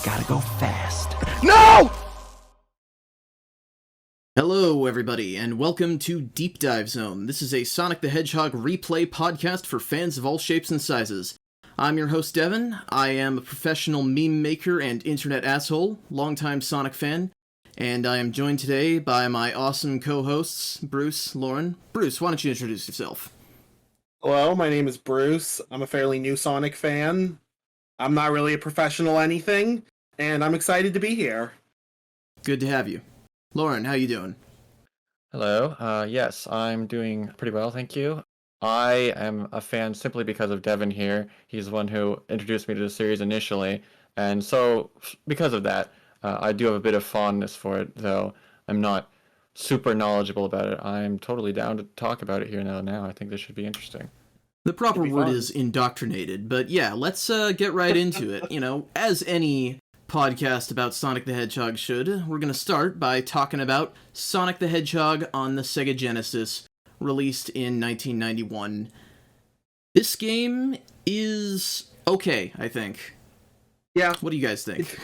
Gotta go fast. No! Hello, everybody, and welcome to Deep Dive Zone. This is a Sonic the Hedgehog replay podcast for fans of all shapes and sizes. I'm your host, Devin. I am a professional meme maker and internet asshole, longtime Sonic fan, and I am joined today by my awesome co-hosts, Bruce, Lauren. Bruce, why don't you introduce yourself? Hello, my name is Bruce. I'm a fairly new Sonic fan. I'm not really a professional anything, and I'm excited to be here. Good to have you. Lauren, how you doing? Hello. Yes, I'm doing pretty well, thank you. I am a fan simply because of Devin here. He's the one who introduced me to the series initially, and so because of that, I do have a bit of fondness for it, though I'm not super knowledgeable about it. I'm totally down to talk about it here now. I think this should be interesting. The proper word fun. is indoctrinated, but yeah, let's get right into it. You know, as any podcast about Sonic the Hedgehog should, we're going to start by talking about Sonic the Hedgehog on the Sega Genesis, released in 1991. This game is okay, I think. Yeah, What do you guys think?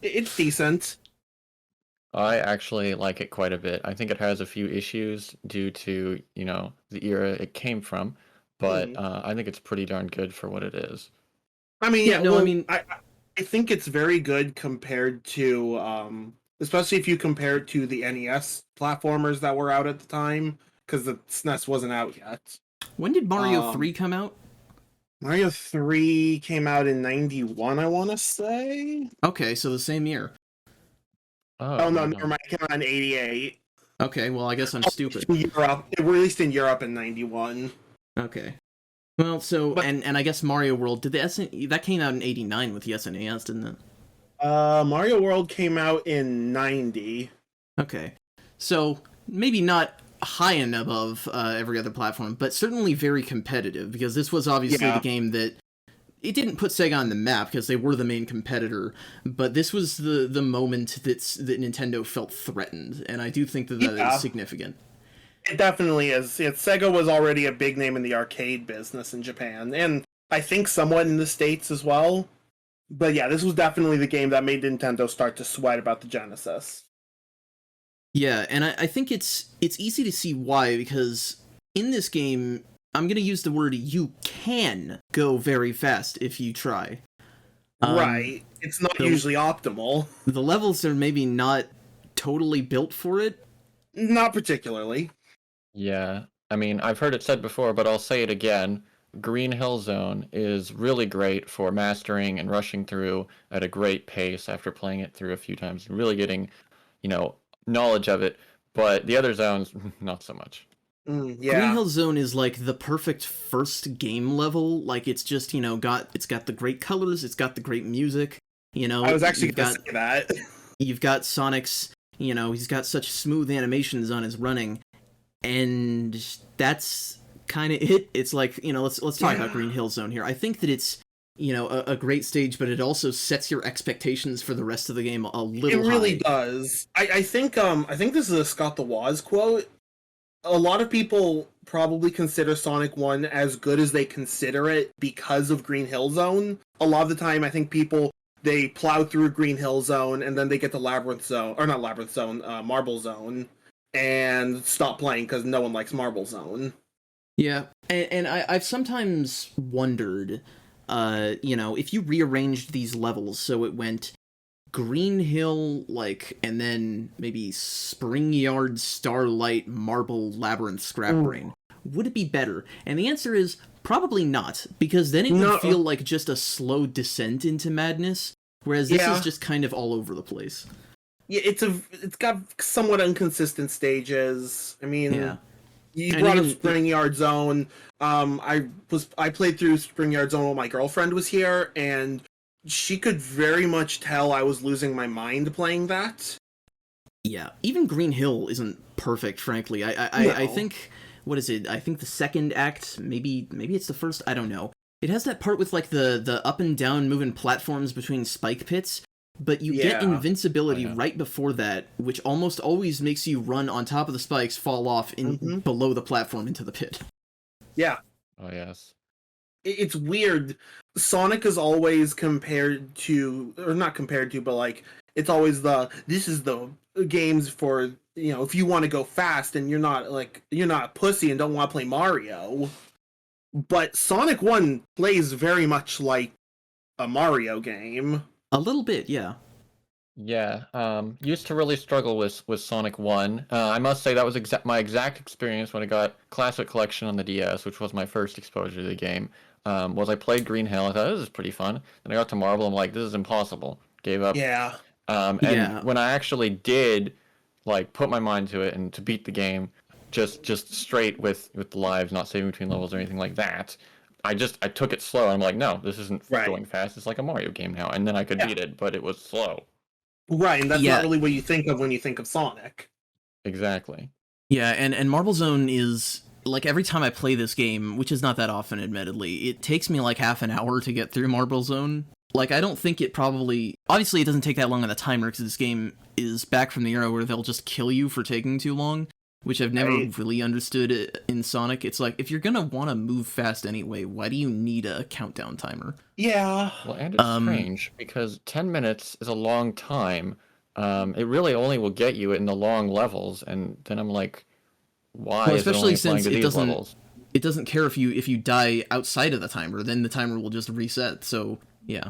it's decent. I actually like it quite a bit. I think it has a few issues due to, the era it came from, but I think it's pretty darn good for what it is. I mean, Yeah, no, well, I mean- I think it's very good compared to, especially if you compare it to the NES platformers that were out at the time, because the SNES wasn't out yet. When did Mario 3 come out? Mario 3 came out in 91, I want to say? Okay, so the same year. Oh, no, never mind. It came out in 88. Okay, well, I guess I'm stupid. It released in Europe in 91. Okay. Well, so, But- and I guess Mario World, did that came out in 89 with the SNES, didn't it? Mario World came out in 90. Okay. So, maybe not high and above every other platform, but certainly very competitive, because this was obviously the game that... It didn't put Sega on the map, because they were the main competitor, but this was the moment that Nintendo felt threatened, and I do think that is significant. It definitely is. Sega was already a big name in the arcade business in Japan, and I think somewhat in the States as well. But yeah, this was definitely the game that made Nintendo start to sweat about the Genesis. Yeah, and I think it's easy to see why, because in this game, I'm going to use the word you can go very fast if you try. Right. It's not usually optimal. The levels are maybe not totally built for it. Not particularly. Yeah, I mean, I've heard it said before, but I'll say it again. Green Hill Zone is really great for mastering and rushing through at a great pace after playing it through a few times and really getting, knowledge of it, but the other zones, not so much. Green Yeah. Hill Zone is like the perfect first game level. Like, it's just, it's got the great colors, it's got the great music, I was actually going to say that. You've got Sonic's, he's got such smooth animations on his running, and that's kind of it. It's like, let's talk about Green Hill Zone here. I think that it's, a great stage, but it also sets your expectations for the rest of the game a little high. It really does. I think this is a Scott the Woz quote. A lot of people probably consider Sonic 1 as good as they consider it because of Green Hill Zone. A lot of the time, I think people, they plow through Green Hill Zone, and then they get to Marble Zone, and stop playing because no one likes Marble Zone. Yeah, and I've sometimes wondered, if you rearranged these levels so it went Green Hill, and then maybe Spring Yard, Starlight, Marble, Labyrinth, Scrap Brain, would it be better? And the answer is probably not, because then it would feel like just a slow descent into madness, whereas this is just kind of all over the place. Yeah, it's got somewhat inconsistent stages. I mean, you brought up Spring Yard Zone. I played through Spring Yard Zone while my girlfriend was here, and she could very much tell I was losing my mind playing that. Yeah, even Green Hill isn't perfect, frankly. I think, what is it? I think the second act, maybe it's the first, I don't know. It has that part with, the up and down moving platforms between spike pits, but you get invincibility right before that, which almost always makes you run on top of the spikes, fall off below the platform into the pit. Yeah. Oh, yes. it's weird. Sonic is always compared to, or not compared to, but like it's always this is the games for, you know, if you want to go fast and you're not a pussy and don't want to play Mario. But Sonic 1 plays very much like a Mario game. A little bit, yeah. Yeah, used to really struggle with Sonic 1. I must say that was my exact experience when I got Classic Collection on the DS, which was my first exposure to the game. Was I played Green Hill, I thought this is pretty fun. Then I got to Marble, I'm like, this is impossible. Gave up. Yeah. And when I actually did, like, put my mind to it and to beat the game, just straight with the lives, not saving between levels or anything like that, I took it slow. I'm like, no, this isn't going fast. It's like a Mario game now. And then I could beat it, but it was slow. Right, and that's not really what you think of when you think of Sonic. Exactly. Yeah, and Marble Zone is, like, every time I play this game, which is not that often, admittedly, it takes me like half an hour to get through Marble Zone. Like, I don't think it probably... Obviously, it doesn't take that long on the timer, because this game is back from the era where they'll just kill you for taking too long, which I've never really understood in Sonic. It's like, if you're gonna want to move fast anyway, why do you need a countdown timer? Yeah. Well, and it's strange, because 10 minutes is a long time. It really only will get you in the long levels, and then I'm like, why is it only applying to these levels? It doesn't care if you die outside of the timer, then the timer will just reset, so, yeah.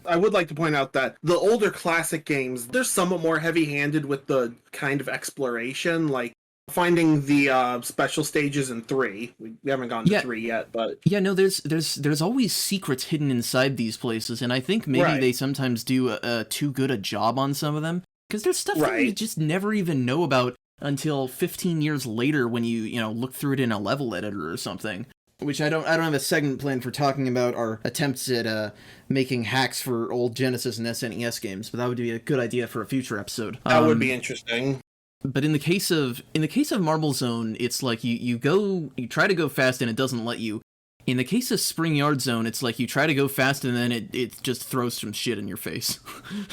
I would like to point out that the older classic games, they're somewhat more heavy-handed with the kind of exploration, like finding the special stages in 3. We haven't gone to 3 yet, but... Yeah, no, there's always secrets hidden inside these places, and I think maybe they sometimes do too good a job on some of them, because there's stuff that you just never even know about until 15 years later when you look through it in a level editor or something. Which I don't have a segment planned for talking about our attempts at making hacks for old Genesis and SNES games, but that would be a good idea for a future episode. That would be interesting. But in the case of Marble Zone, it's like you try to go fast and it doesn't let you. In the case of Spring Yard Zone, it's like you try to go fast and then it just throws some shit in your face.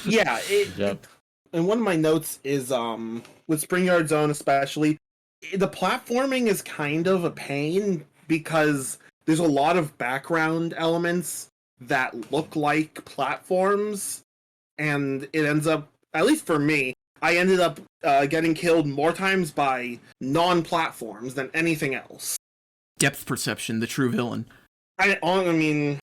Yeah, and one of my notes is with Spring Yard Zone especially, the platforming is kind of a pain, because there's a lot of background elements that look like platforms, and it ends up, at least for me, I ended up getting killed more times by non-platforms than anything else. Depth perception, the true villain. I mean...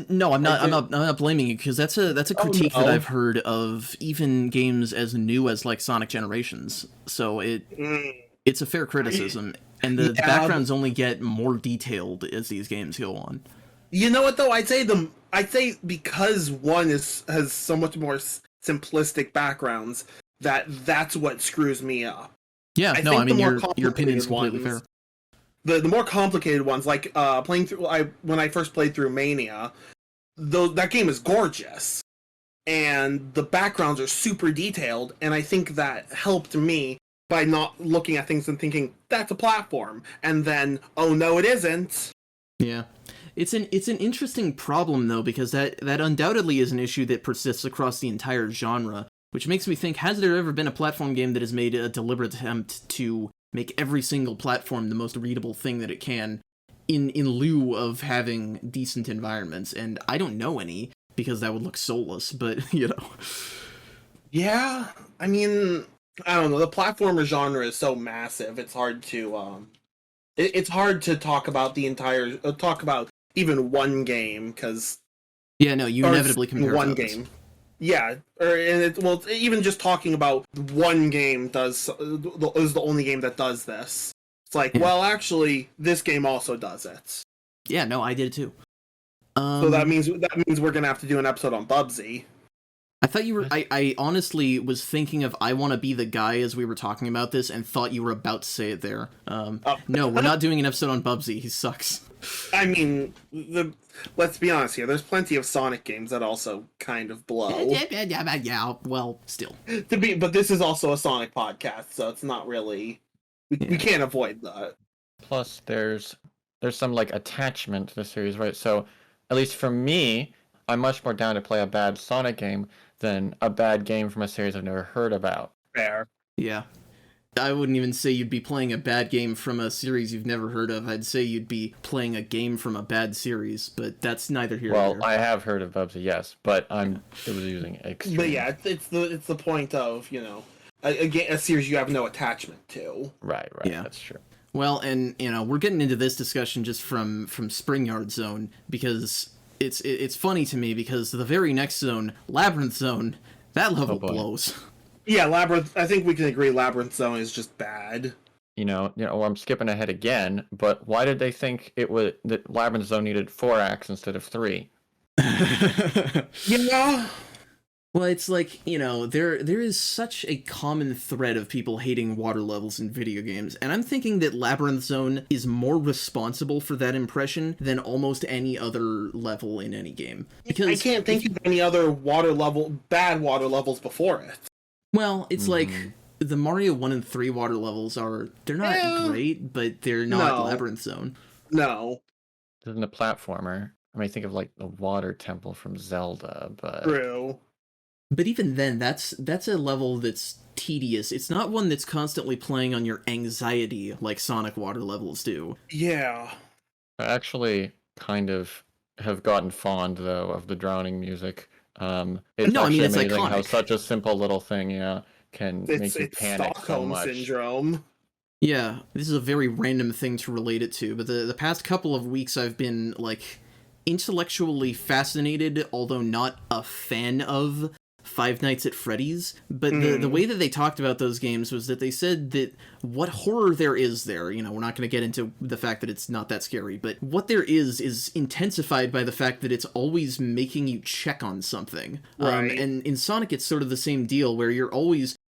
No, I'm not blaming you, because that's a critique that I've heard of even games as new as like Sonic Generations. So it's a fair criticism. And the backgrounds only get more detailed as these games go on. You know what though? I'd say because one has so much more simplistic backgrounds, that's what screws me up. Yeah, I mean your opinion's completely fair. The more complicated ones, like playing through, when I first played through Mania, that game is gorgeous, and the backgrounds are super detailed, and I think that helped me by not looking at things and thinking, that's a platform, and then, oh no, it isn't. Yeah. It's an interesting problem, though, because that undoubtedly is an issue that persists across the entire genre, which makes me think, has there ever been a platform game that has made a deliberate attempt to make every single platform the most readable thing that it can, in lieu of having decent environments? And I don't know any, because that would look soulless, but, Yeah, I mean... I don't know. The platformer genre is so massive. It's hard to it's hard to talk about talk about even one game, because you inevitably compare one game. Yeah, even just talking about one game is the only game that does this. It's like, well, actually, this game also does it. Yeah, no, I did too. So that means we're gonna have to do an episode on Bubsy. I thought you were... I honestly was thinking of I Want to Be the Guy as we were talking about this, and thought you were about to say it there. No, we're not doing an episode on Bubsy. He sucks. I mean, let's be honest here. There's plenty of Sonic games that also kind of blow. Yeah, well, still. But this is also a Sonic podcast, so it's not really... We can't avoid that. Plus, there's some, like, attachment to the series, right? So, at least for me, I'm much more down to play a bad Sonic game than a bad game from a series I've never heard about. Fair. Yeah. I wouldn't even say you'd be playing a bad game from a series you've never heard of. I'd say you'd be playing a game from a bad series, but that's neither here nor there. Well, I have heard of Bubsy, yes, but it was using extreme. But yeah, it's the point of, a series you have no attachment to. Right, Yeah. That's true. Well, and we're getting into this discussion just from Spring Yard Zone, because it's funny to me because the very next zone, Labyrinth Zone, that level blows. Yeah, Labyrinth. I think we can agree Labyrinth Zone is just bad. I'm skipping ahead again, but why did they think that Labyrinth Zone needed 4 acts instead of 3? Yeah. Well, it's like, there is such a common thread of people hating water levels in video games, and I'm thinking that Labyrinth Zone is more responsible for that impression than almost any other level in any game. Because I can't think of any other bad water levels before it. Well, it's like the Mario 1 and 3 water levels they're not great, but they're not Labyrinth Zone. No. This isn't a platformer. I mean, think of like the water temple from Zelda, but... True. But even then, that's a level that's tedious. It's not one that's constantly playing on your anxiety like Sonic water levels do. Yeah. I actually kind of have gotten fond, though, of the drowning music. It's amazing iconic. How such a simple little thing, can make you panic Stockholm so much. Syndrome. Yeah, this is a very random thing to relate it to, but the past couple of weeks I've been, intellectually fascinated, although not a fan of Five Nights at Freddy's, but the way that they talked about those games was that they said that what horror there is there, we're not going to get into the fact that it's not that scary, but what there is intensified by the fact that it's always making you check on something. Right. And in Sonic it's sort of the same deal, where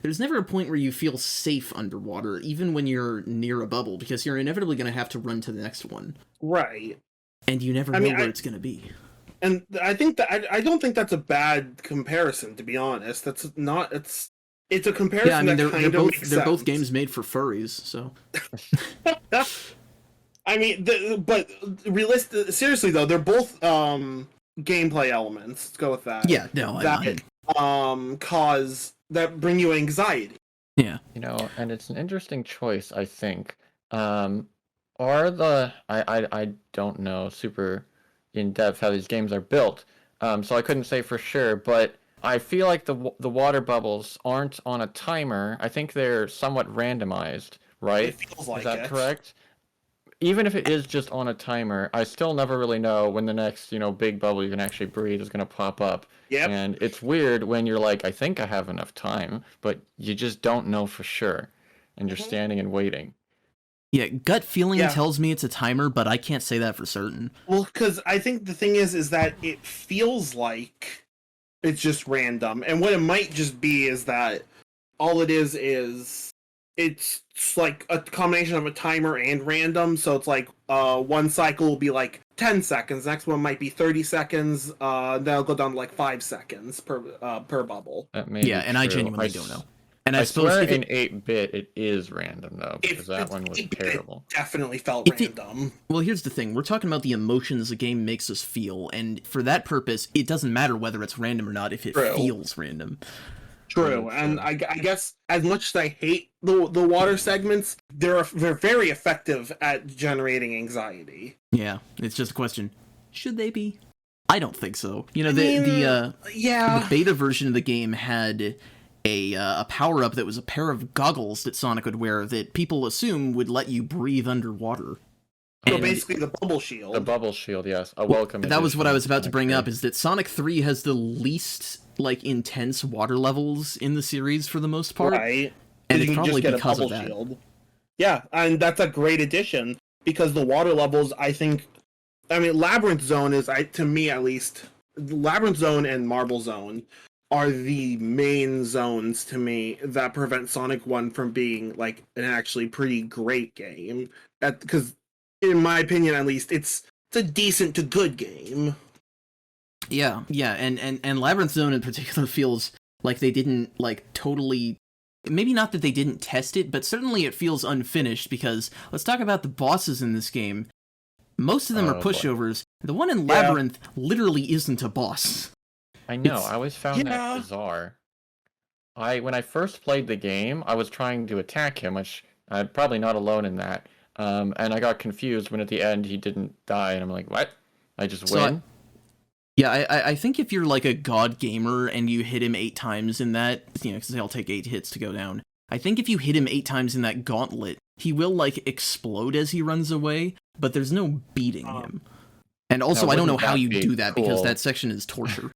there's never a point where you feel safe underwater, even when you're near a bubble, because you're inevitably going to have to run to the next one. Right. And you never know where it's going to be. And I think that I don't think that's a bad comparison, to be honest. It's a comparison. Yeah, I mean, they're both sense. games made for furries, so. I mean, but seriously though, they're both gameplay elements. Let's go with that. Yeah, no, that bring you anxiety. Yeah, and it's an interesting choice, I think. I don't know super in depth how these games are built, so I couldn't say for sure, but I feel like the water bubbles aren't on a timer. I think they're somewhat randomized, right? It feels like Is that correct? Even if it is just on a timer, I still never really know when the next, big bubble you can actually breathe is going to pop up. Yep. And it's weird when you're like, I think I have enough time, but you just don't know for sure, and you're standing and waiting. Yeah, gut feeling tells me it's a timer, but I can't say that for certain. Well, because I think the thing is that it feels like it's just random, and what it might just be is that all it is it's like a combination of a timer and random. So it's like one cycle will be like 10 seconds, next one might be 30 seconds, then it'll go down to like 5 seconds per bubble. That may be and true. I genuinely don't know. And I suppose in 8-bit it is random though, because that one was terrible. It definitely felt random. Well, here's the thing. We're talking about the emotions a game makes us feel, and for that purpose, it doesn't matter whether it's random or not if it feels random. True, and I guess as much as I hate the water segments, they're very effective at generating anxiety. Yeah, it's just a question. Should they be? I don't think so. The beta version of the game had a power-up that was a pair of goggles that Sonic would wear that people assume would let you breathe underwater. So basically the bubble shield. The bubble shield, yes. A welcome That was what I was about to bring up, is that Sonic 3 has the least, intense water levels in the series for the most part. Right. And it's probably because of that. Shield. Yeah, and that's a great addition, because the water levels, Labyrinth Zone is, to me at least, Labyrinth Zone and Marble Zone are the main zones to me that prevent Sonic 1 from being an actually pretty great game. Because in my opinion at least, it's a decent to good game. Yeah, and Labyrinth Zone in particular feels like they didn't totally, maybe not that they didn't test it, but certainly it feels unfinished, because let's talk about the bosses in this game. Most of them are pushovers. Boy. The one in Labyrinth literally isn't a boss. I know, I always found that bizarre. when I first played the game, I was trying to attack him, which I'm probably not alone in that. And I got confused when at the end he didn't die, and I'm like, what? I just win? Yeah, I think if you're like a god gamer and you hit him 8 times in that, because they'll take 8 hits to go down. I think if you hit him 8 times in that gauntlet, he will like explode as he runs away, but there's no beating him. And also, I don't know how you do that because that section is torture.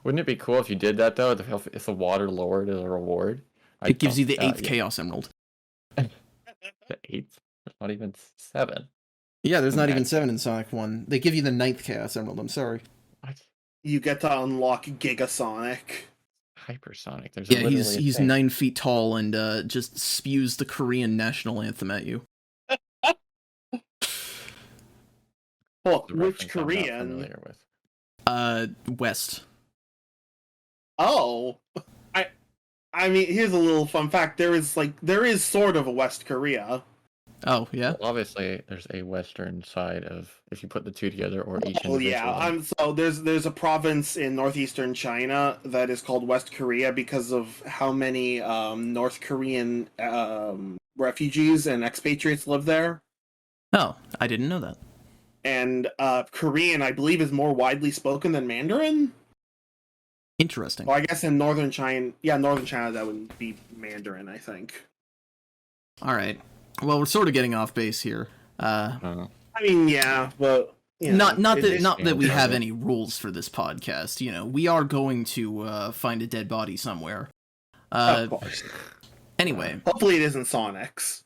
Wouldn't it be cool if you did that though? If the water lowered as a reward, it gives you the 8th Chaos Emerald. The 8th, not even 7. Yeah, there's not even 7 in Sonic 1. They give you the 9th Chaos Emerald. I'm sorry. What? You get to unlock Giga Sonic. Hypersonic. There's he's 9 feet tall and just spews the Korean national anthem at you. Well, which Korean? West. Oh, I mean, here's a little fun fact. There is sort of a West Korea. Oh yeah. Well, obviously, there's a western side of if you put the two together, or each. Oh yeah. So there's a province in northeastern China that is called West Korea because of how many North Korean refugees and expatriates live there. Oh, I didn't know that. And Korean, I believe, is more widely spoken than Mandarin. Interesting. Well, I guess in northern China, that would be Mandarin, I think. All right. Well, we're sort of getting off base here. I mean, yeah, but not that we have any rules for this podcast. We are going to find a dead body somewhere. Of course. Anyway, hopefully it isn't Sonic's.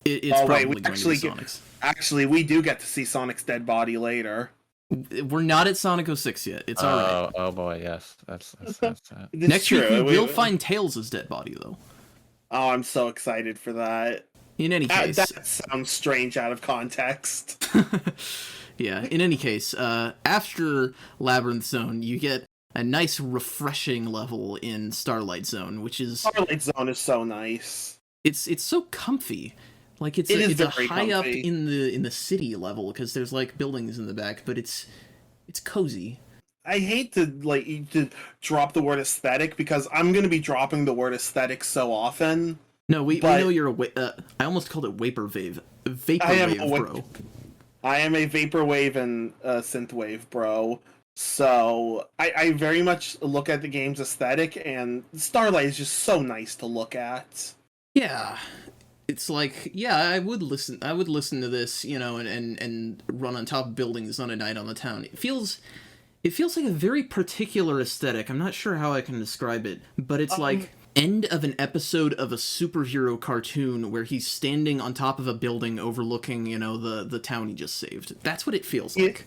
It's probably going to be Sonic's. Actually, we do get to see Sonic's dead body later. We're not at Sonic 06 yet. It's all right. Oh boy, yes. That's Next week we will find Tails' dead body, though. Oh, I'm so excited for that. In any case... That sounds strange out of context. Yeah, in any case, after Labyrinth Zone, you get a nice, refreshing level in Starlight Zone, which is... Starlight Zone is so nice. It's so comfy. Like it's a high up in the city level because there's like buildings in the back, but it's cozy. I hate to drop the word aesthetic because I'm going to be dropping the word aesthetic so often. No, we know you're I almost called it vaporwave. Vaporwave, bro. I am a vaporwave and synthwave bro. So I very much look at the game's aesthetic, and Starlight is just so nice to look at. Yeah. It's like, yeah, I would listen to this, and run on top of buildings on a night on the town. It feels like a very particular aesthetic. I'm not sure how I can describe it, but it's like end of an episode of a superhero cartoon where he's standing on top of a building overlooking, the town he just saved. That's what it feels like.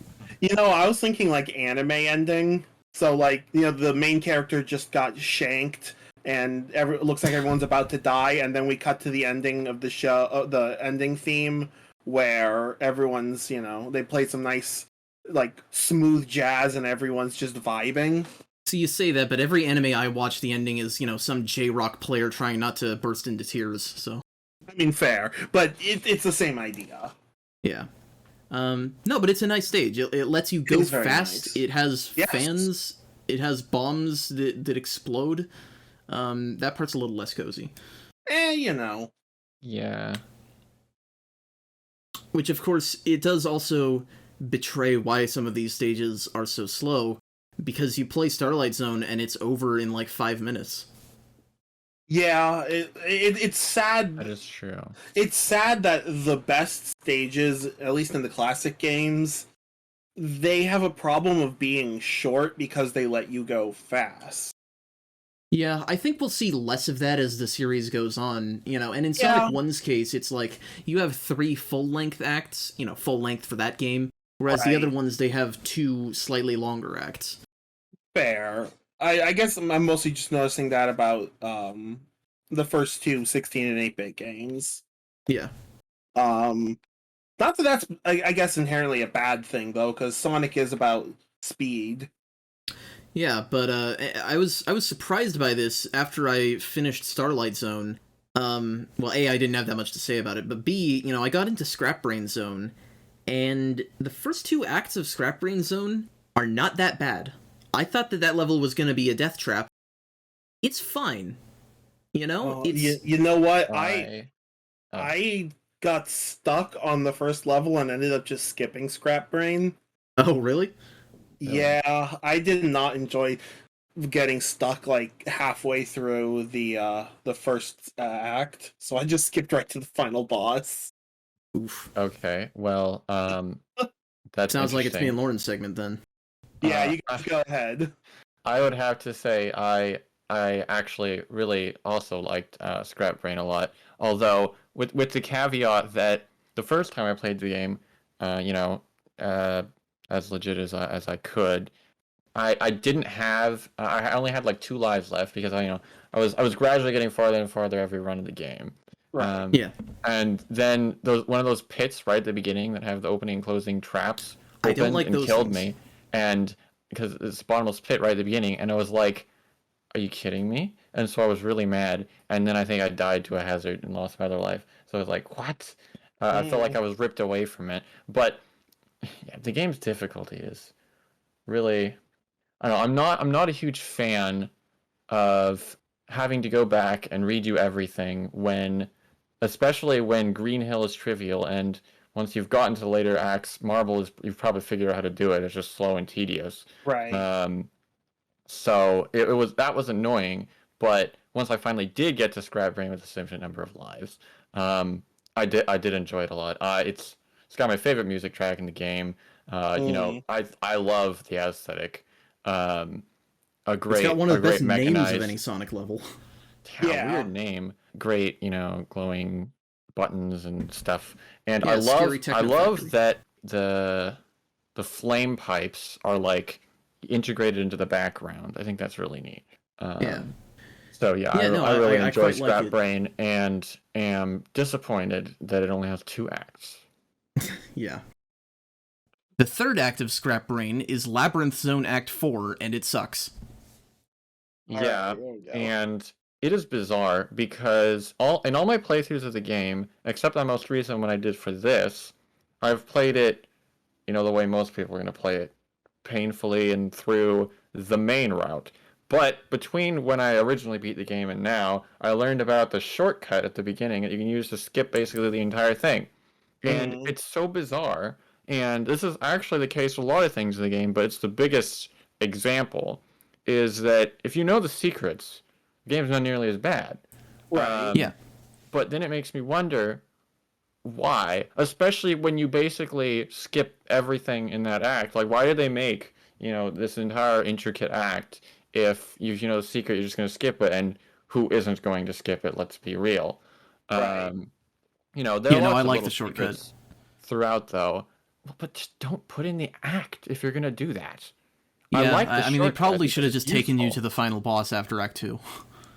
I was thinking like anime ending. So like, the main character just got shanked and it looks like everyone's about to die, and then we cut to the ending of the show, the ending theme, where everyone's, they play some nice, like, smooth jazz, and everyone's just vibing. So you say that, but every anime I watch, the ending is, some J-rock player trying not to burst into tears, so... I mean, fair, but it's the same idea. Yeah. No, but it's a nice stage. It lets you go fast, nice. It has fans, it has bombs that explode. That part's a little less cozy. Yeah. Which, of course, it does also betray why some of these stages are so slow, because you play Starlight Zone and it's over in like 5 minutes. Yeah, it's sad. That is true. It's sad that the best stages, at least in the classic games, they have a problem of being short because they let you go fast. Yeah, I think we'll see less of that as the series goes on, and in Sonic 1's case, it's like, you have 3 full-length acts, full length for that game, whereas the other ones, they have 2 slightly longer acts. Fair. I guess I'm mostly just noticing that about the first 2 16 and 8-bit games. Yeah. Not that that's, I guess, inherently a bad thing, though, because Sonic is about speed. Yeah, but I was surprised by this after I finished Starlight Zone. Well, A, I didn't have that much to say about it, but B, I got into Scrap Brain Zone, and the first 2 acts of Scrap Brain Zone are not that bad. I thought that level was going to be a death trap. It's fine. You know, you know what? Oh. I got stuck on the first level and ended up just skipping Scrap Brain. Oh, really? Yeah, I did not enjoy getting stuck like halfway through the first act, so I just skipped right to the final boss. Oof. Okay, well, that's Sounds like it's me and interesting. Lauren's segment then. Yeah, you guys go ahead. I would have to say I actually really also liked Scrap Brain a lot. Although with the caveat that the first time I played the game, you know, as legit as I could, I didn't have I only had like 2 lives left because I was gradually getting farther and farther every run of the game. Right. Yeah. And then one of those pits right at the beginning that have the opening and closing traps I don't opened like and those killed things. me. And because it's a bottomless pit right at the beginning, and I was like, "Are you kidding me?" And so I was really mad. And then I think I died to a hazard and lost my other life. So I was like, "What?" I felt like I was ripped away from it. But yeah, the game's difficulty is really. I don't know. I'm not a huge fan of having to go back and redo everything especially when Green Hill is trivial, and once you've gotten to the later acts, Marble is you've probably figured out how to do it. It's just slow and tedious. Right. So that was annoying, but once I finally did get to Scrap Brain with a sufficient number of lives, I did enjoy it a lot. It's got my favorite music track in the game. I love the aesthetic. Um, It's got one of a the best great names of mechanized. any Sonic level. Yeah, weird name. Great, glowing buttons and stuff. And Yeah, scary I techno love factory. that the flame pipes are like integrated into the background. I think that's really neat. Yeah. So yeah, Yeah, no, I really I enjoy quite like Scrap it. Brain and am disappointed that it only has 2 acts. Yeah. The third act of Scrap Brain is Labyrinth Zone Act 4, and it sucks. Yeah, Right, there we go. and it is bizarre because in all my playthroughs of the game, except the most recent one I did for this, I've played it, the way most people are going to play it, painfully and through the main route. But between when I originally beat the game and now, I learned about the shortcut at the beginning that you can use to skip basically the entire thing. And it's so bizarre, and this is actually the case with a lot of things in the game, but it's the biggest example, is that if you know the secrets, the game's not nearly as bad. Right. Yeah. But then it makes me wonder why, especially when you basically skip everything in that act. Like, why did they make, this entire intricate act if you know the secret, you're just going to skip it, and who isn't going to skip it? Let's be real. Right. There are Yeah, no, I lots of like little the shortcut. secrets throughout, though. But just don't put in the act if you're going to do that. Yeah, I like the I mean, they shortcut probably should because have it's just taken you useful. to the final boss after Act 2.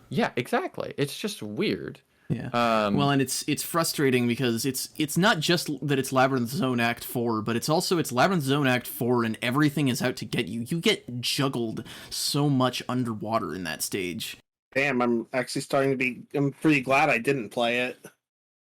Yeah, exactly. It's just weird. Yeah. Well, and it's frustrating because it's not just that it's Labyrinth Zone Act 4, but it's Labyrinth Zone Act 4 and everything is out to get you. You get juggled so much underwater in that stage. Damn, I'm actually I'm pretty glad I didn't play it.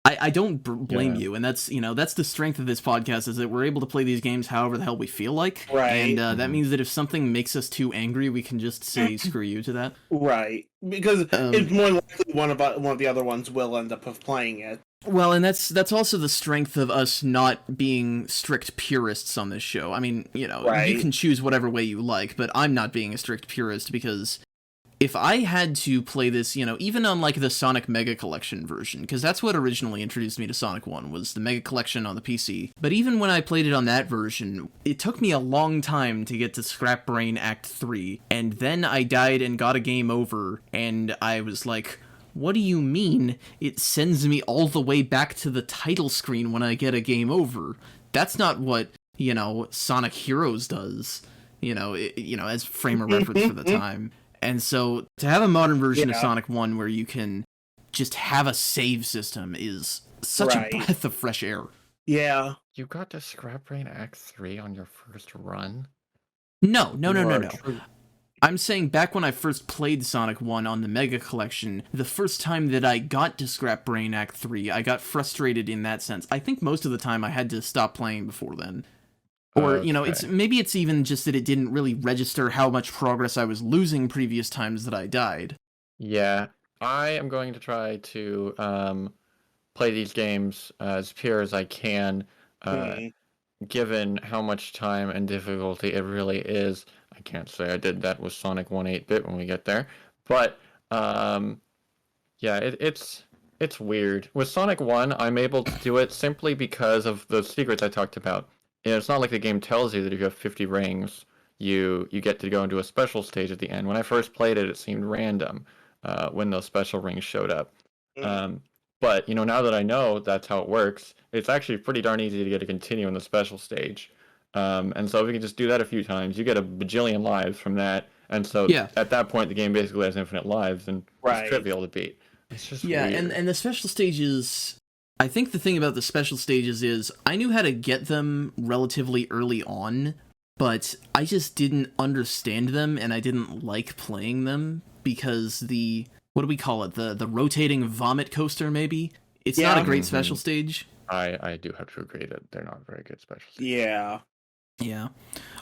I don't blame you, and that's the strength of this podcast, is that we're able to play these games however the hell we feel like, Right. and that means that if something makes us too angry, we can just say screw you to that. Right. Because it's more likely one of the other ones will end up playing it. Well, and that's also the strength of us not being strict purists on this show. I mean, Right. you can choose whatever way you like, but I'm not being a strict purist because if I had to play this, even on like the Sonic Mega Collection version, because that's what originally introduced me to Sonic 1, was the Mega Collection on the PC. But even when I played it on that version, it took me a long time to get to Scrap Brain Act 3, and then I died and got a game over, and I was like, what do you mean it sends me all the way back to the title screen when I get a game over? That's not what, Sonic Heroes does, as frame of reference for the time. And so to have a modern version of Sonic 1 where you can just have a save system is such a breath of fresh air. Yeah. You got to Scrap Brain Act 3 on your first run? No. I'm saying back when I first played Sonic 1 on the Mega Collection, the first time that I got to Scrap Brain Act 3, I got frustrated in that sense. I think most of the time I had to stop playing before then. Or, it's even just that it didn't really register how much progress I was losing previous times that I died. Yeah. I am going to try to play these games as pure as I can, uh, Mm. given how much time and difficulty it really is. I can't say I did that with Sonic 1 8-bit when we get there, but um, yeah, it's weird. With Sonic 1, I'm able to do it simply because of the secrets I talked about. And it's not like the game tells you that if you have 50 rings, you get to go into a special stage at the end. When I first played it, it seemed random when those special rings showed up. Mm. Um, but now that I know that's how it works, it's actually pretty darn easy to get to continue in the special stage. And so if you can just do that a few times, you get a bajillion lives from that. And so Yeah. at that point, the game basically has infinite lives and it's Right. trivial to beat. It's just Yeah, weird. and the special stages, I think the thing about the special stages is I knew how to get them relatively early on, but I just didn't understand them and I didn't like playing them because what do we call it? The rotating vomit coaster maybe? It's not a great special stage. I do have to agree that they're not very good special stages. Yeah. Yeah.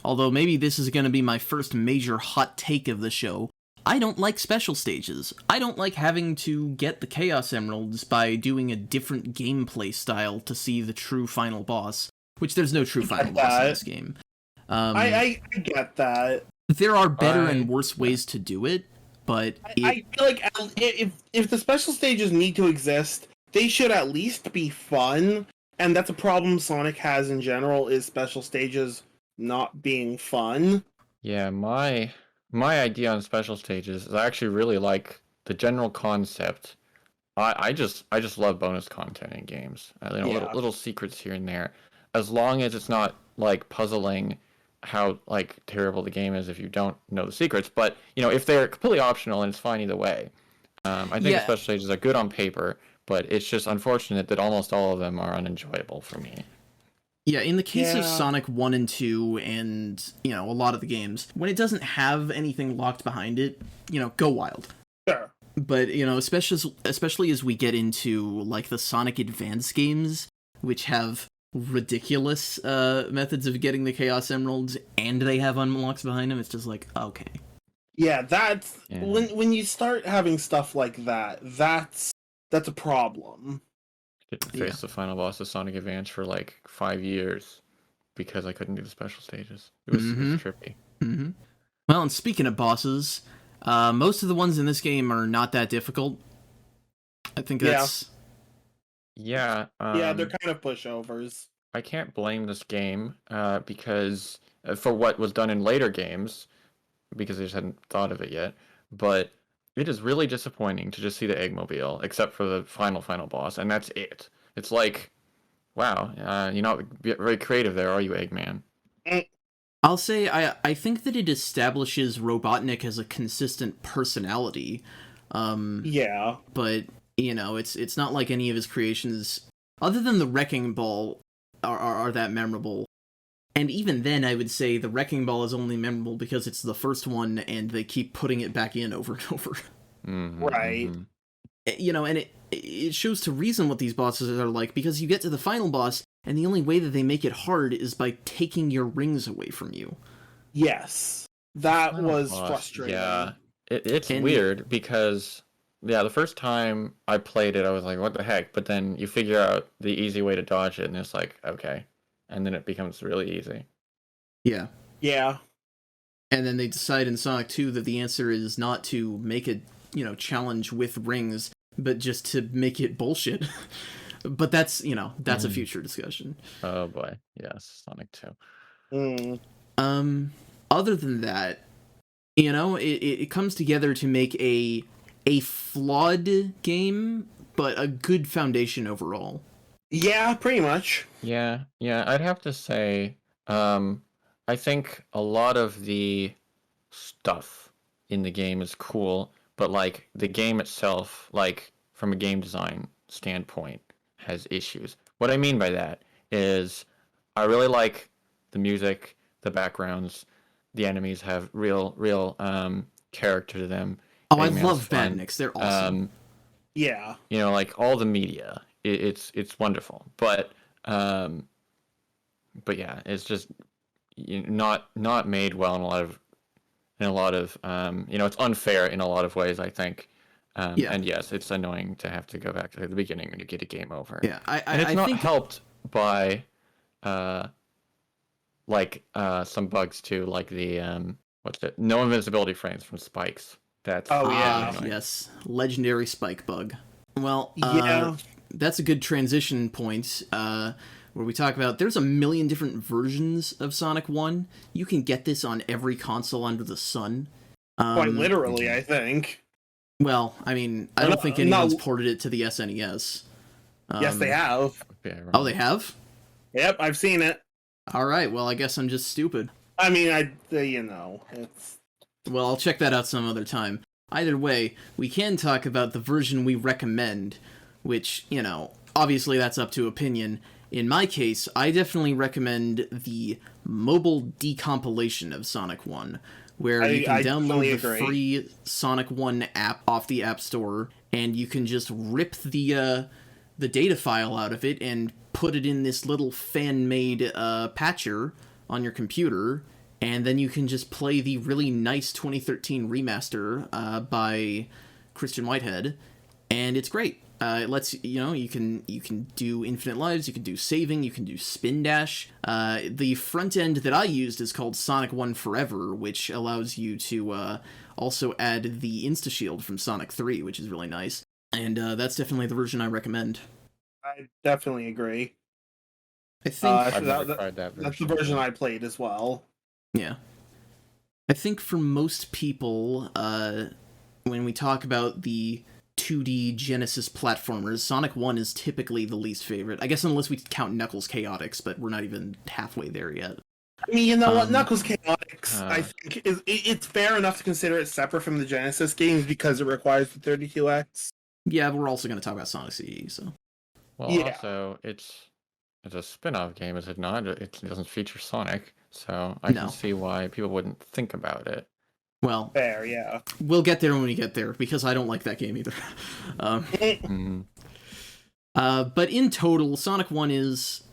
Although maybe this is going to be my first major hot take of the show. I don't like special stages. I don't like having to get the Chaos Emeralds by doing a different gameplay style to see the true final boss, which there's no true final boss in this game. I get that. There are better and worse ways to do it, but I feel like if the special stages need to exist, they should at least be fun. And that's a problem Sonic has in general, is special stages not being fun. Yeah, my idea on special stages is I actually really like the general concept. I just love bonus content in games. Little secrets here and there. As long as it's not like puzzling how like terrible the game is if you don't know the secrets. But if they're completely optional and it's fine either way. I think special stages are good on paper, but it's just unfortunate that almost all of them are unenjoyable for me. Yeah, in the case of Sonic 1 and 2 and, a lot of the games, when it doesn't have anything locked behind it, go wild. Sure. But, especially as we get into, like, the Sonic Advance games, which have ridiculous methods of getting the Chaos Emeralds, and they have unlocks behind them, it's just like, okay. Yeah, when you start having stuff like that, that's a problem. Didn't face the final boss of Sonic Advance for like 5 years because I couldn't do the special stages. It was trippy. Mm-hmm. Well, and speaking of bosses, most of the ones in this game are not that difficult. I think that's... Yeah. Yeah, they're kind of pushovers. I can't blame this game because for what was done in later games, because I just hadn't thought of it yet, but it is really disappointing to just see the Eggmobile, except for the final boss, and that's it. It's like, wow, you're not very creative there, are you, Eggman? I'll say I think that it establishes Robotnik as a consistent personality. Yeah. But, it's not like any of his creations, other than the Wrecking Ball, are that memorable. And even then, I would say the Wrecking Ball is only memorable because it's the first one, and they keep putting it back in over and over. Right. And it shows to reason what these bosses are like, because you get to the final boss, and the only way that they make it hard is by taking your rings away from you. Yes. That was frustrating. Yeah. It's weird, because... Yeah, the first time I played it, I was like, what the heck? But then you figure out the easy way to dodge it, and it's like, okay. And then it becomes really easy. Yeah. Yeah. And then they decide in Sonic 2 that the answer is not to make a, challenge with rings, but just to make it bullshit. But that's, that's a future discussion. Oh boy. Yes, Sonic 2. Other than that, it comes together to make a flawed game, but a good foundation overall. Yeah, pretty much. Yeah, I'd have to say, I think a lot of the stuff in the game is cool, but like the game itself, like from a game design standpoint, has issues. What I mean by that is I really like the music, the backgrounds, the enemies have real character to them. Oh, I love Badniks. They're awesome. Yeah. Like all the media, it's wonderful. But yeah, it's just not made well in a lot of it's unfair in a lot of ways, I think. And yes, it's annoying to have to go back to the beginning and to get a game over. Yeah, and it's not helped by some bugs too, like the no invincibility frames from spikes. That's yes, legendary spike bug. Well, that's a good transition point where we talk about there's a million different versions of Sonic 1. You can get this on every console under the sun. Quite literally, I think. Well, I mean, I don't think anyone's ported it to the SNES. Yes, they have. Oh, they have? Yep, I've seen it. All right, well, I guess I'm just stupid. I mean, it's... Well, I'll check that out some other time. Either way, we can talk about the version we recommend, which, obviously that's up to opinion. In my case, I definitely recommend the mobile decompilation of Sonic 1, where you can download the free Sonic 1 app off the App Store, and you can just rip the data file out of it and put it in this little fan-made patcher on your computer, and then you can just play the really nice 2013 remaster by Christian Whitehead, and it's great. It lets you can do infinite lives, you can do saving, you can do spin dash. The front end that I used is called Sonic 1 Forever, which allows you to also add the Insta Shield from Sonic 3, which is really nice. And that's definitely the version I recommend. I definitely agree. I think that's the version I played as well. Yeah. I think for most people, when we talk about the 2D Genesis platformers, Sonic 1 is typically the least favorite. I guess unless we count Knuckles Chaotix, but we're not even halfway there yet. I mean, you know what? Knuckles Chaotix, I think, it's fair enough to consider it separate from the Genesis games because it requires the 32X. Yeah, but we're also going to talk about Sonic CD, so... Well, also, it's a spin-off game, is it not? It doesn't feature Sonic, so I can see why people wouldn't think about it. Well, fair, yeah. We'll get there when we get there, because I don't like that game either. But in total, Sonic 1 is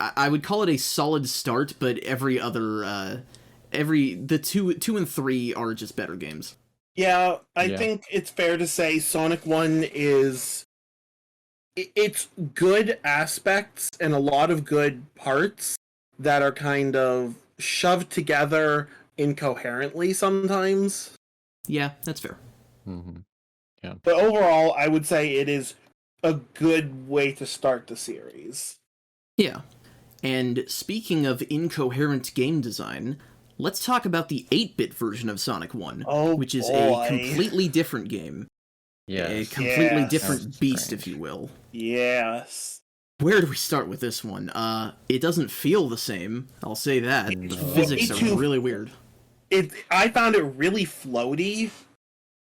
I would call it a solid start, but every other, the 2 and 3 are just better games. Yeah, I think it's fair to say Sonic 1 is... It's good aspects and a lot of good parts that are kind of shoved together incoherently sometimes. Yeah, that's fair. Mm-hmm. Yeah. But overall, I would say it is a good way to start the series. Yeah. And speaking of incoherent game design, let's talk about the 8-bit version of Sonic 1, which is a completely different game. Yes. A completely different beast, if you will. Yes. Where do we start with this one? It doesn't feel the same, I'll say that. The physics are really weird. I found it really floaty.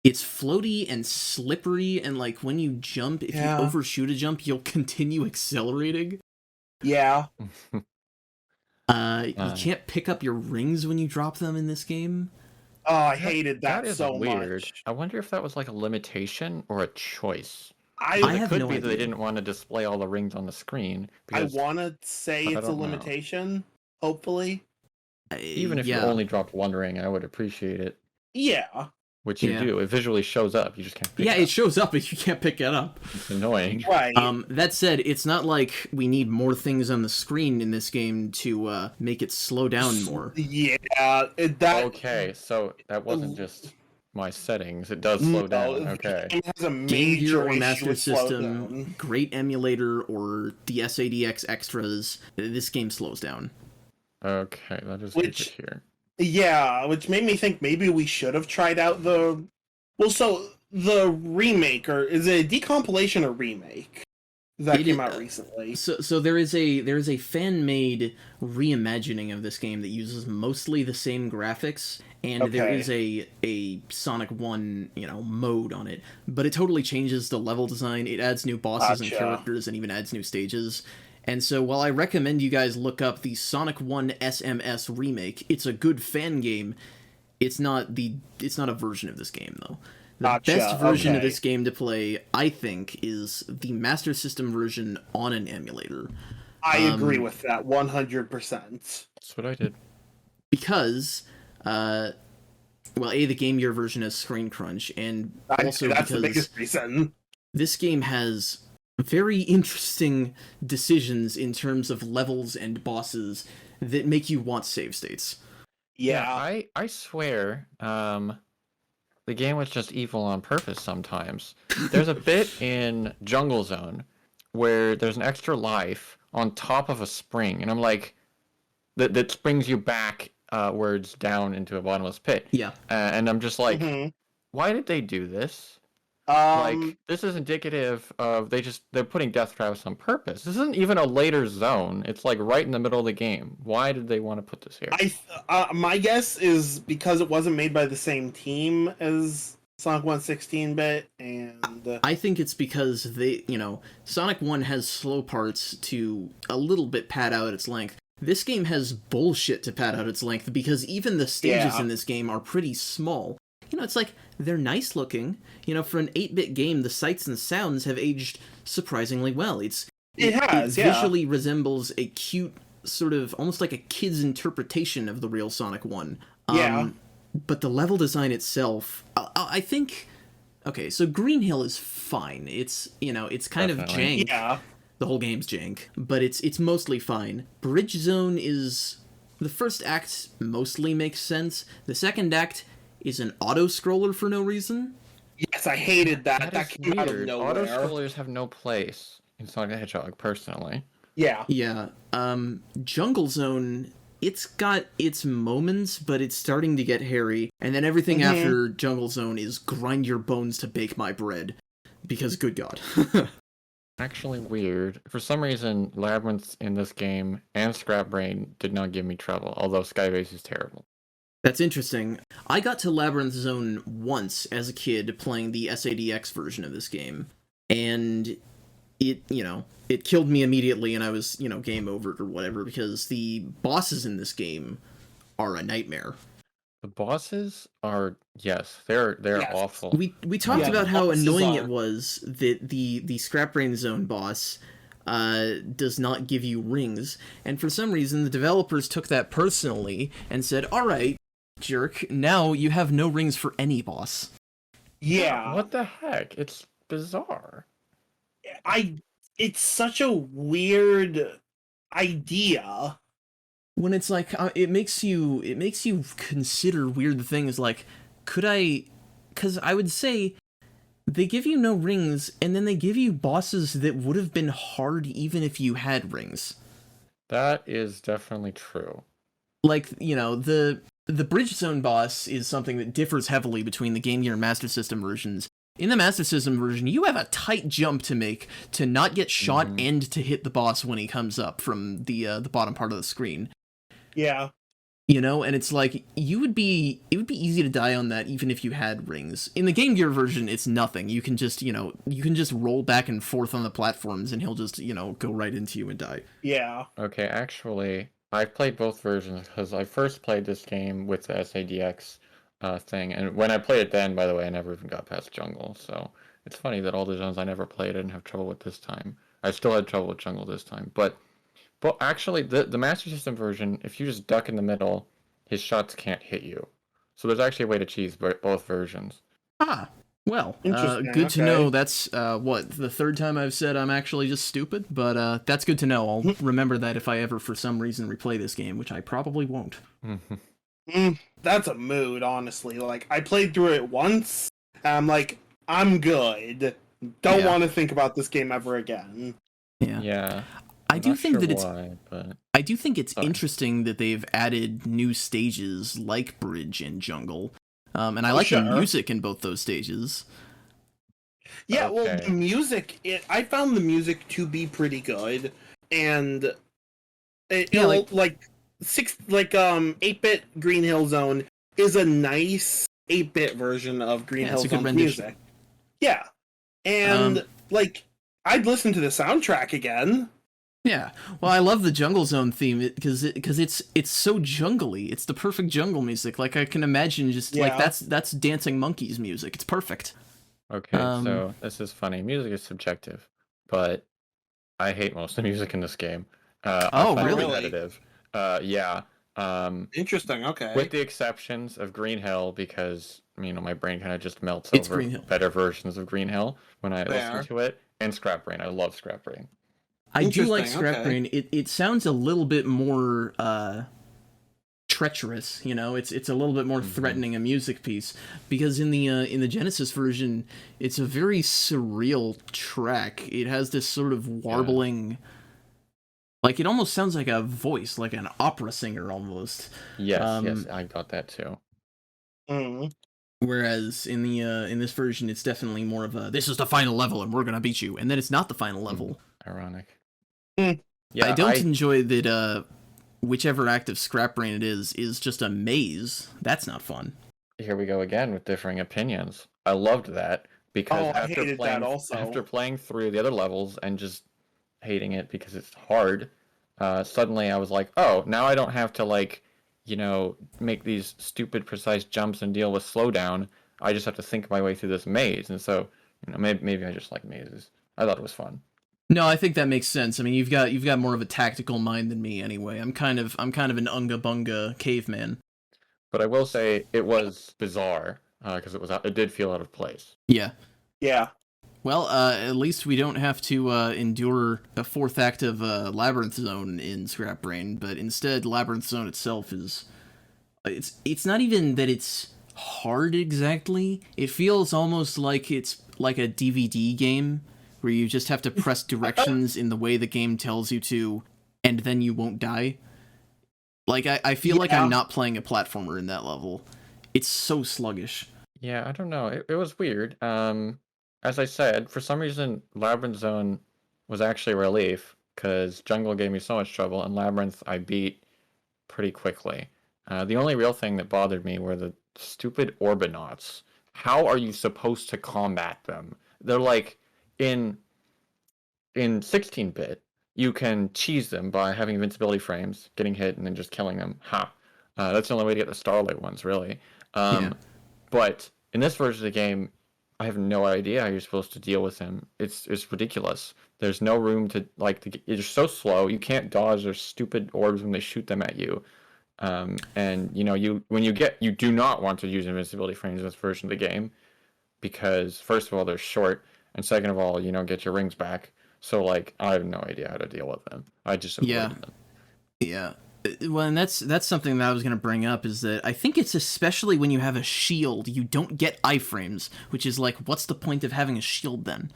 It's floaty and slippery, and like when you jump, if you overshoot a jump, you'll continue accelerating. Yeah. You can't pick up your rings when you drop them in this game. Oh, I hated that so weird. much. I wonder if that was like a limitation or a choice. It could be that they didn't want to display all the rings on the screen. I want to say it's a limitation, hopefully. Even if you only dropped one ring, I would appreciate it. Yeah. Which you do. It visually shows up. You just can't pick it up. Yeah, it shows up, but you can't pick it up. It's annoying. Right. That said, it's not like we need more things on the screen in this game to make it slow down more. Yeah. Okay, so that wasn't just my settings. It does slow down. Okay. It has a Game major Gear or Master System, slowdown. great emulator, or the SADX extras, this game slows down. Okay, that is good to hear. Yeah, which made me think maybe we should have tried out the remake, or is it a decompilation or remake that came out recently? So there is a fan-made reimagining of this game that uses mostly the same graphics, and there is a Sonic 1 mode on it, but it totally changes the level design. It adds new bosses and characters, and even adds new stages. And so while I recommend you guys look up the Sonic 1 SMS remake, it's a good fan game. It's not a version of this game, though. The best version of this game to play, I think, is the Master System version on an emulator. I agree with that 100%. That's what I did. Because the Game Gear version has screen crunch, and also that's the because biggest reason. this game has very interesting decisions in terms of levels and bosses that make you want save states. Yeah. I swear, the game was just evil on purpose sometimes. There's a bit in Jungle Zone where there's an extra life on top of a spring, and I'm like, that springs you backwards down into a bottomless pit. Yeah. And I'm just like, why did they do this? Like, this is indicative of they're putting death traps on purpose. This isn't even a later zone. It's like right in the middle of the game. Why did they want to put this here? My guess is because it wasn't made by the same team as Sonic 1 16-bit, and I think it's because Sonic 1 has slow parts to a little bit pad out its length. This game has bullshit to pad out its length because even the stages in this game are pretty small. It's like, they're nice looking. For an 8-bit game, the sights and sounds have aged surprisingly well. It visually resembles a cute, sort of, almost like a kid's interpretation of the real Sonic 1. But the level design itself, I think... Okay, so Green Hill is fine. It's, it's kind of jank. Yeah. The whole game's jank, but it's mostly fine. Bridge Zone is... The first act mostly makes sense. The second act is an auto-scroller for no reason. Yes, I hated that. That came out of nowhere. Auto-scrollers have no place in Sonic the Hedgehog, personally. Yeah. Yeah. Jungle Zone, it's got its moments, but it's starting to get hairy. And then everything after Jungle Zone is grind your bones to bake my bread. Because, good God. Actually weird. For some reason, Labyrinth in this game and Scrap Brain did not give me trouble, although Skybase is terrible. That's interesting. I got to Labyrinth Zone once as a kid playing the SADX version of this game, and it killed me immediately, and I was, game over or whatever, because the bosses in this game are a nightmare. The bosses are, they're awful. We talked about how annoying it was that the Scrap Brain Zone boss does not give you rings, and for some reason the developers took that personally and said, alright, jerk, now you have no rings for any boss. Yeah. What the heck? It's bizarre. It's such a weird idea. When it's like, it makes you consider weird things like, because I would say, they give you no rings, and then they give you bosses that would have been hard even if you had rings. That is definitely true. Like, the Bridge Zone boss is something that differs heavily between the Game Gear and Master System versions. In the Master System version, you have a tight jump to make to not get shot and to hit the boss when he comes up from the bottom part of the screen. Yeah. And it's like, it would be easy to die on that even if you had rings. In the Game Gear version, it's nothing. You can just, roll back and forth on the platforms and he'll just, go right into you and die. Yeah. Okay, actually, I've played both versions because I first played this game with the SADX thing, and when I played it then, by the way, I never even got past Jungle, so it's funny that all the zones I never played I didn't have trouble with this time. I still had trouble with Jungle this time, but actually, the Master System version, if you just duck in the middle, his shots can't hit you. So there's actually a way to cheese both versions. Ah, well, good to know. That's, the third time I've said I'm actually just stupid, but that's good to know. I'll remember that if I ever, for some reason, replay this game, which I probably won't. That's a mood, honestly. Like, I played through it once, and I'm like, I'm good. Don't want to think about this game ever again. Yeah. I do think that I do think it's Sorry. interesting that they've added new stages like Bridge and Jungle. And I like the music in both those stages. Yeah, well, the music, I found the music to be pretty good, and it 8-bit Green Hill Zone is a nice 8-bit version of Green Hill Zone's music. Yeah, and I'd listen to the soundtrack again. Yeah, well, I love the Jungle Zone theme because it's so jungly. It's the perfect jungle music. Like, I can imagine just that's Dancing Monkeys music. It's perfect. Okay, so this is funny. Music is subjective, but I hate most of the music in this game. Oh, really? Repetitive. Yeah. Interesting. Okay. With the exceptions of Green Hill, because my brain kind of just melts It's over Green Hill. better versions of Green Hill when I Fair. listen to it. And Scrap Brain, I love Scrap Brain. I do like Scrap okay. Brain. It sounds a little bit more treacherous, it's a little bit more threatening a music piece, because in the Genesis version it's a very surreal track. It has this sort of warbling, like it almost sounds like a voice, like an opera singer almost. Yes, I got that too. Whereas in this version it's definitely more of a, this is the final level and we're gonna beat you, and then it's not the final level. Ironic. Yeah, I don't enjoy that whichever act of Scrap Brain it is just a maze. That's not fun. Here we go again with differing opinions. I loved that because after playing through the other levels and just hating it because it's hard, suddenly I was like, oh, now I don't have to make these stupid precise jumps and deal with slowdown. I just have to think my way through this maze. And so, maybe I just like mazes. I thought it was fun. No, I think that makes sense. I mean, you've got more of a tactical mind than me anyway. I'm kind of an unga bunga caveman. But I will say it was bizarre because it did feel out of place. Yeah. Yeah. Well, at least we don't have to endure a fourth act of Labyrinth Zone in Scrap Brain, but instead Labyrinth Zone itself is it's not even that it's hard exactly. It feels almost like it's like a DVD game where you just have to press directions in the way the game tells you to, and then you won't die. Like, I feel like I'm not playing a platformer in that level. It's so sluggish. Yeah, I don't know. It was weird. As I said, for some reason, Labyrinth Zone was actually a relief, because Jungle gave me so much trouble, and Labyrinth I beat pretty quickly. The only real thing that bothered me were the stupid Orbinauts. How are you supposed to combat them? They're like, in 16-bit, you can cheese them by having invincibility frames, getting hit, and then just killing them. That's the only way to get the Starlight ones, really. But in this version of the game, I have no idea how you're supposed to deal with him. It's ridiculous. There's no room to, you're so slow, you can't dodge their stupid orbs when they shoot them at you. And, you do not want to use invincibility frames in this version of the game, because, first of all, they're short, and second of all, you don't get your rings back. So, I have no idea how to deal with them. I just avoided them. Yeah. Well, and that's something that I was going to bring up, is that I think it's especially when you have a shield, you don't get iframes, which is what's the point of having a shield then?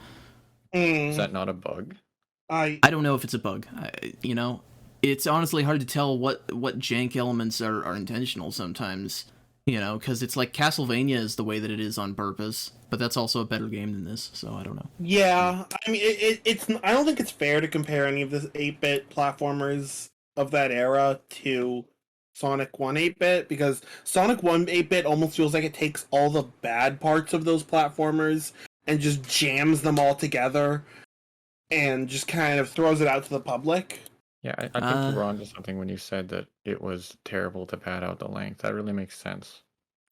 Is that not a bug? I don't know if it's a bug. It's honestly hard to tell what jank elements are intentional sometimes. Because it's like Castlevania is the way that it is on purpose, but that's also a better game than this, so I don't know. Yeah, I mean, it's. I don't think it's fair to compare any of the 8-bit platformers of that era to Sonic 1 8-bit, because Sonic 1 8-bit almost feels like it takes all the bad parts of those platformers and just jams them all together and just kind of throws it out to the public. Yeah, I think you were onto something when you said that it was terrible to pad out the length. That really makes sense.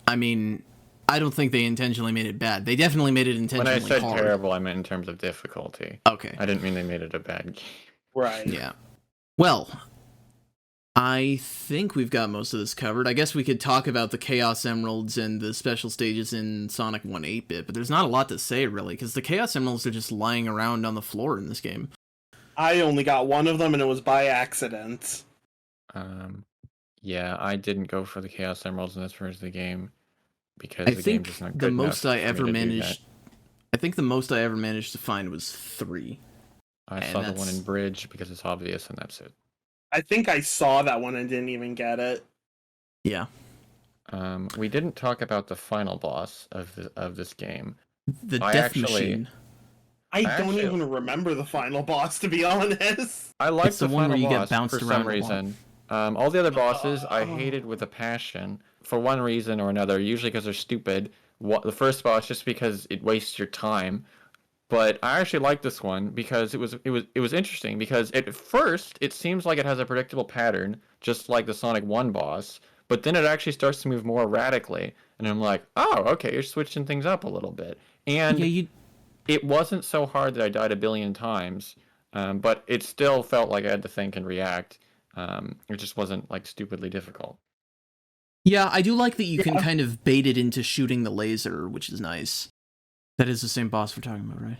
I mean, I don't think they intentionally made it bad. They definitely made it intentionally hard. When I said terrible, I meant in terms of difficulty. Okay. I didn't mean they made it a bad game. Right. Yeah. Well, I think we've got most of this covered. I guess we could talk about the Chaos Emeralds and the special stages in Sonic 1 8-bit, but there's not a lot to say, really, because the Chaos Emeralds are just lying around on the floor in this game. I only got one of them, and it was by accident. Yeah, I didn't go for the Chaos Emeralds in this version of the game because the game's just not good enough for me to do that. I think the most I ever managed to find was 3. I saw the one in Bridge because it's obvious, and that's it. I think I saw that one and didn't even get it. Yeah. We didn't talk about the final boss of this game. The Death Machine. I don't even remember the final boss, to be honest. I liked the one final where you boss get bounced for around some reason. All the other bosses I hated with a passion for one reason or another, usually because they're stupid. The first boss just because it wastes your time. But I actually liked this one because it was interesting, because at first it seems like it has a predictable pattern, just like the Sonic 1 boss, but then it actually starts to move more radically, and I'm like, oh, okay, you're switching things up a little bit. And it wasn't so hard that I died a billion times, but it still felt like I had to think and react. It just wasn't like stupidly difficult. Yeah, I do like that you can kind of bait it into shooting the laser, which is nice. That is the same boss we're talking about, right?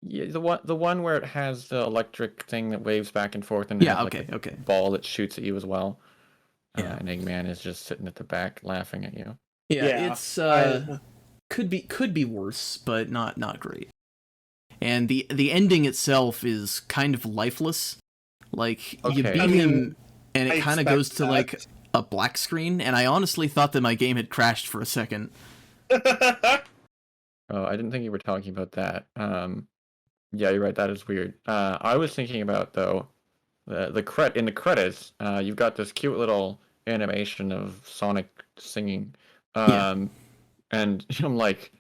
Yeah, the one where it has the electric thing that waves back and forth and has a ball that shoots at you as well. Yeah, and Eggman is just sitting at the back laughing at you. Yeah. It's could be worse, but not great. And the ending itself is kind of lifeless. Like you beat him, and it kind of goes to like a black screen, and I honestly thought that my game had crashed for a second. Oh, I didn't think you were talking about that. Yeah, you're right. That is weird. I was thinking about though, in the credits, you've got this cute little animation of Sonic singing, and I'm like,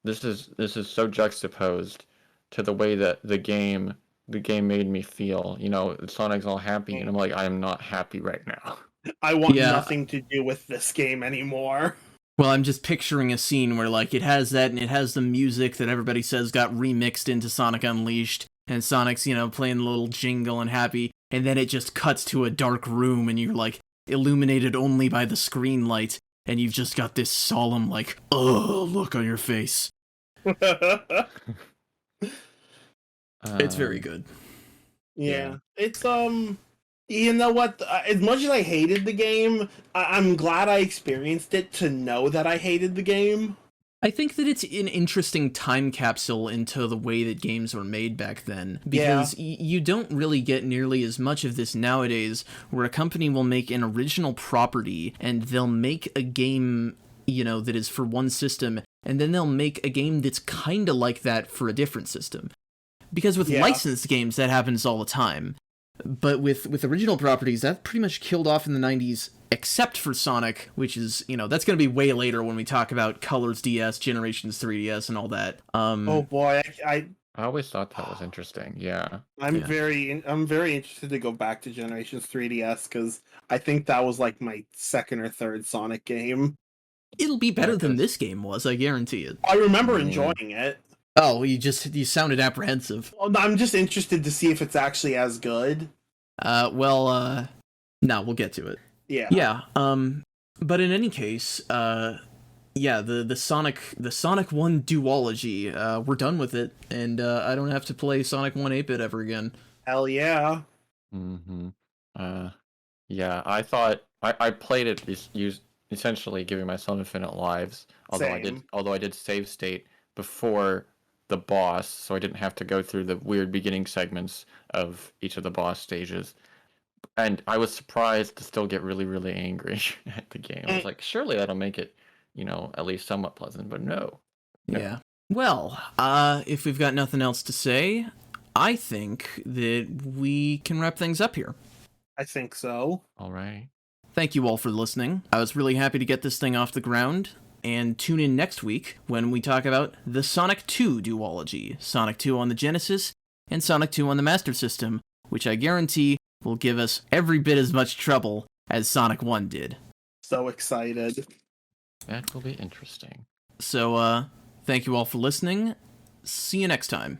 this is so juxtaposed to the way that the game made me feel. You know, Sonic's all happy, and I'm like, I am not happy right now. I want nothing to do with this game anymore. Well, I'm just picturing a scene where, like, it has that, and it has the music that everybody says got remixed into Sonic Unleashed, and Sonic's, playing a little jingle and happy, and then it just cuts to a dark room, and you're, like, illuminated only by the screen light, and you've just got this solemn, like, look on your face. It's very good. Yeah. It's, you know what? As much as I hated the game, I'm glad I experienced it to know that I hated the game. I think that it's an interesting time capsule into the way that games were made back then, because you don't really get nearly as much of this nowadays, where a company will make an original property, and they'll make a game, that is for one system, and then they'll make a game that's kinda like that for a different system. Because with licensed games, that happens all the time. But with original properties, that pretty much killed off in the 90s, except for Sonic, which is, that's going to be way later when we talk about Colors DS, Generations 3DS, and all that. Oh boy, I always thought that was interesting. Yeah, I'm very interested to go back to Generations 3DS because I think that was like my second or third Sonic game. It'll be better than this game was, I guarantee it. I remember enjoying it. Oh, you sounded apprehensive. Well, I'm just interested to see if it's actually as good. No, we'll get to it. Yeah. Yeah, but in any case, the Sonic 1 duology, we're done with it, and I don't have to play Sonic 1 8-bit ever again. Hell yeah. Mm-hmm. Yeah, I thought I played it essentially giving myself infinite lives, although I did save state before the boss, so I didn't have to go through the weird beginning segments of each of the boss stages. And I was surprised to still get really, really angry at the game. I was like, surely that'll make it, at least somewhat pleasant, but no. Yeah. Well, if we've got nothing else to say, I think that we can wrap things up here. I think so. All right. Thank you all for listening. I was really happy to get this thing off the ground. And tune in next week when we talk about the Sonic 2 duology, Sonic 2 on the Genesis and Sonic 2 on the Master System, which I guarantee will give us every bit as much trouble as Sonic 1 did. So excited. That will be interesting. So, thank you all for listening. See you next time.